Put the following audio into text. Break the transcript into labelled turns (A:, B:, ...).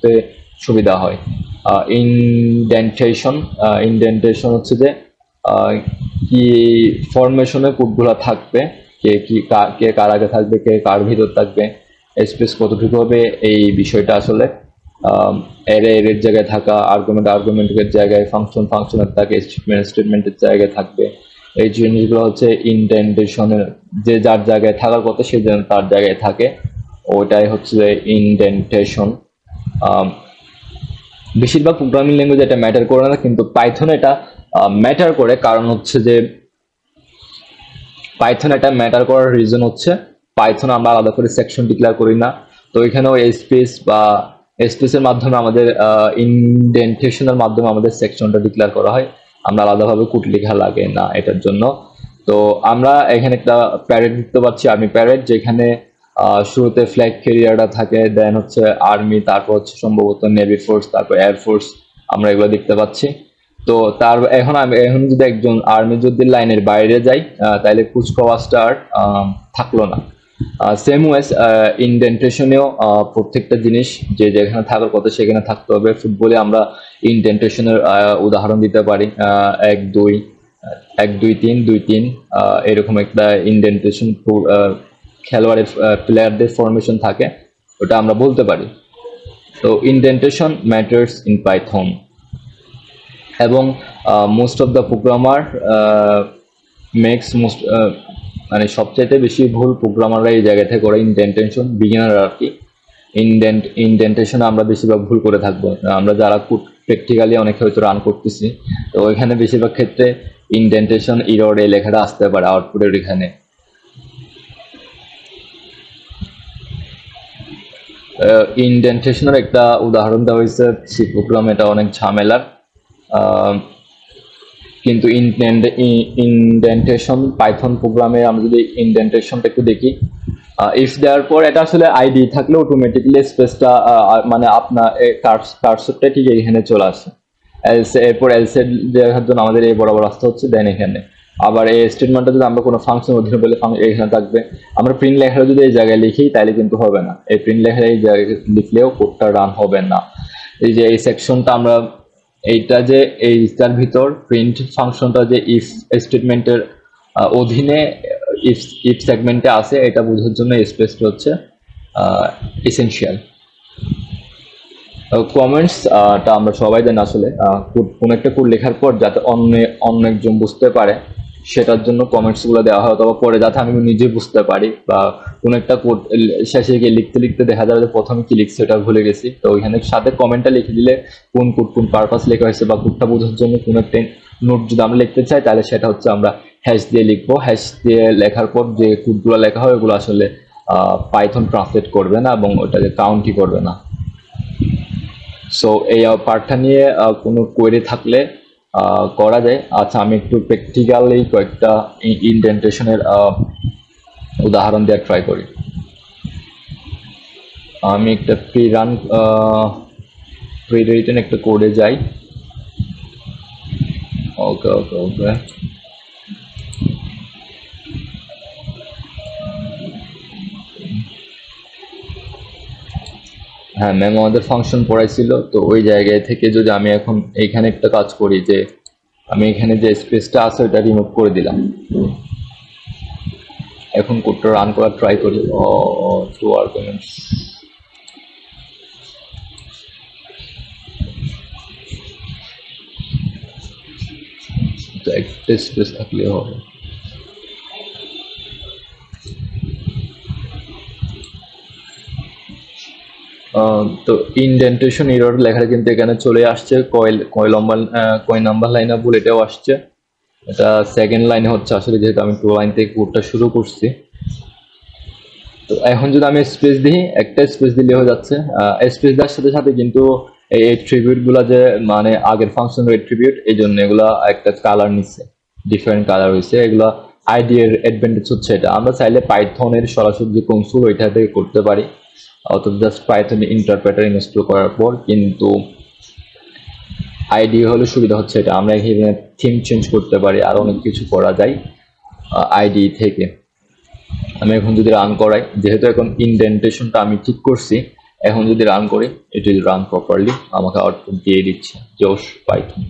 A: করতে সুবিধা হয়। ইনডেন্টেশন হচ্ছে যে কি ফরমেশনে কোডগুলো থাকবে, কে কার আগে থাকবে, কে কার ভিতর থাকবে, স্পেস কতটুকু হবে, এই বিষয়টা আসলে এর জায়গায় থাকা, আর্গুমেন্টের জায়গায়, ফাংশনের থাকে, স্টেটমেন্টের জায়গায় থাকবে। এই জিনিসগুলো হচ্ছে ইনডেন্টেশনের, যে যার জায়গায় থাকার কথা সে যেন তার জায়গায় থাকে, ওটাই হচ্ছে ইনডেন্টেশন। বেশিরভাগ প্রোগ্রামিং ল্যাঙ্গুয়েজ এটা ম্যাটার করে না, কিন্তু পাইথন এটা ম্যাটার করে। কারণ হচ্ছে যে পাইথন এটা ম্যাটার করার রিজন হচ্ছে পাইথন আমরা আলাদা করে সেকশন ডিক্লেয়ার করি না। তো এখানেও স্পেসের মাধ্যমে আমাদের ইনডেন্টেশনের মাধ্যমে আমাদের সেকশনটা ডিক্লেয়ার করা হয়, আমরা আলাদাভাবে কোড লেখা লাগে না এটার জন্য। তো আমরা এখানে একটা প্যারেড দেখতে পাচ্ছি, আর্মি প্যারেড, যেখানে শুরুতে ফ্ল্যাগ ক্যারিয়ারটা থাকে, দেন হচ্ছে আর্মি, তারপর হচ্ছে সম্ভবত নেভি ফোর্স, তারপর এয়ারফোর্স, আমরা এগুলো দেখতে পাচ্ছি। তো এখন যদি একজন আর্মি যদি লাইনের বাইরে যাই, তাহলে কুচকাওয়াজটা আর থাকলো না। সেম ওয়েজ ইনডেন্টেশনেও প্রত্যেকটা জিনিস যে যেখানে থাকার কথা সেখানে থাকতে হবে। ফুটবলে আমরা ইনডেন্টেশনের উদাহরণ দিতে পারি, 1-2, 1-2-3, 2-3, এরকম একটা ইনডেন্টেশন খেলোয়াড়ের প্লেয়ারদের ফরমেশন থাকে, ওটা আমরা বলতে পারি। তো ইনডেন্টেশন ম্যাটার্স ইন পাইথন, এবং মোস্ট অফ দ্য প্রোগ্রামার মানে সবচাইতে বেশি ভুল প্রোগ্রামাররা এই জায়গা থেকে করে ইনডেন্টেশন, বিগিনার আর কি। ইনডেন্টেশন আমরা বেশিরভাগ ভুল করে থাকবো, আমরা যারা প্র্যাকটিক্যালি অনেক হয়তো রান করতেছি, তো এখানে বেশিরভাগ ক্ষেত্রে ইনডেন্টেশন এরর এই লেখাটা আসতে পারে আউটপুটের এখানে। ইনডেন্টেশনের একটা উদাহরণ দেওয়া হয়েছে সি প্রোগ্রাম, এটা অনেক ঝামেলার, কিন্তু ইনডেন্টেশন পাইথন প্রোগ্রামে আমরা যদি ইনডেন্টেশনটা একটু দেখি, ইফ দেওয়ার পর এটা আসলে আইডি থাকলে অটোমেটিক্যালি স্পেসটা মানে আপনার কার্সরটা ঠিক এখানে চলে আসে। এরপর এলসে দেওয়ার জন্য আমাদের এই বরাবর আসতে হচ্ছে, দেন এখানে আবার এই স্টেটমেন্টটা যদি আমরা কোনো ফাংশন অধীনে বলে এখানে থাকবে। আমরা প্রিন্ট লেখাটা যদি এই জায়গায় লিখি তাহলে কিন্তু হবে না, এই প্রিন্ট লেখা এই জায়গায় লিখলেও কোডটা রান হবে না। এই যে এই সেকশনটা আমরা, এইটা যে এইটার ভিতর প্রিন্ট ফাংশনটা যে ইফ স্টেটমেন্টের অধীনে ইফ সেগমেন্টে আছে, এটা বোঝার জন্য স্পেসটা হচ্ছে এসেনশিয়াল। কমেন্টসটা আমরা সবাই জানি আসলে কোন একটা কোড লেখার পর যাতে অন্য একজন বুঝতে পারে সেটার জন্য কমেন্টসগুলো দেওয়া হয়, অথবা পরে যাতে আমি নিজে বুঝতে পারি, বা কোন একটা কোড শেষে গিয়ে লিখতে লিখতে দেখা যাবে যে প্রথমে কি লিখছে এটা ভুলে গেছি, তো ওইখানে সাথে কমেন্টটা লিখে দিলে কোন কোড কোন পারপাস লেখা হয়েছে বা কোডটা বোঝার জন্য কোন একটা নোট যদি আমরা লিখতে চাই, তাহলে সেটা হচ্ছে আমরা হ্যাশ দিয়ে লিখবো। হ্যাশ দিয়ে লেখার পর যে কোডগুলো লেখা হয় ওগুলো আসলে পাইথন ট্রান্সলেট করবে না এবং ওটাকে কাউন্টই করবে না। সো এই পার্টটা নিয়ে কোনো কোয়েরি থাকলে করা যায়। আচ্ছা, আমি একটু প্র্যাকটিক্যালি কয়েকটা ইনডেন্টেশনের উদাহরণ দিয়ে ট্রাই করি। আমি একটা প্রি রিটেন একটা কোডে যাই। ওকে ওকে ওকে, হ্যাঁ, ম্যাম আমাদের ফাংশন পড়াইছিল, তো ওই জায়গায় থেকে যদি আমি এখন এইখানে একটা কাজ করি, যে আমি এখানে যে স্পেসটা আছে ওটা রিমুভ করে দিলাম, এখন কোডটা রান করার ট্রাই করি। টু আর্গুমেন্টস, একটা স্পেস থাকলে হবে। তো ইনডেন্টেশন এরর লেখাটা কিন্তু এখানে চলে আসছে, কয় নাম্বার লাইনে ভুল এটাও আসছে, এটা সেকেন্ড লাইনে হচ্ছে আসলে, যেহেতু আমি 2 লাইন থেকে কোডটা শুরু করছি। তো এখন যদি আমি স্পেস দিই, একটা স্পেস দিলে হয়ে যাচ্ছে। স্পেস দেওয়ার সাথে সাথে কিন্তু এই এট্রিবিউট গুলা যে মানে আগের ফাংশনের এট্রিবিউট, এই জন্য এগুলা একটা কালার নিচ্ছে, ডিফারেন্ট কালার হয়েছে। এগুলা আইডি এর অ্যাডভান্টেজ হচ্ছে এটা, আমরা চাইলে পাইথনের সরাসরি যে কনসোল ওইটা থেকে করতে পারি, অথবা জাস্ট পাইথন ইন্টারপ্রেটার ইনস্টল করার পর। কিন্তু আইডি হলে সুবিধা হচ্ছে এটা, আমরা এখানে থিম চেঞ্জ করতে পারি, আর অনেক কিছু করা যায় আইডি থেকে। আমি এখন যদি রান করাই, যেহেতু এখন ইনডেন্টেশনটা আমি ঠিক করছি, এখন যদি রান করি, ইট উইল রান প্রপারলি, আমাকে আউটপুট দিয়ে দিচ্ছে জোশ পাইথন।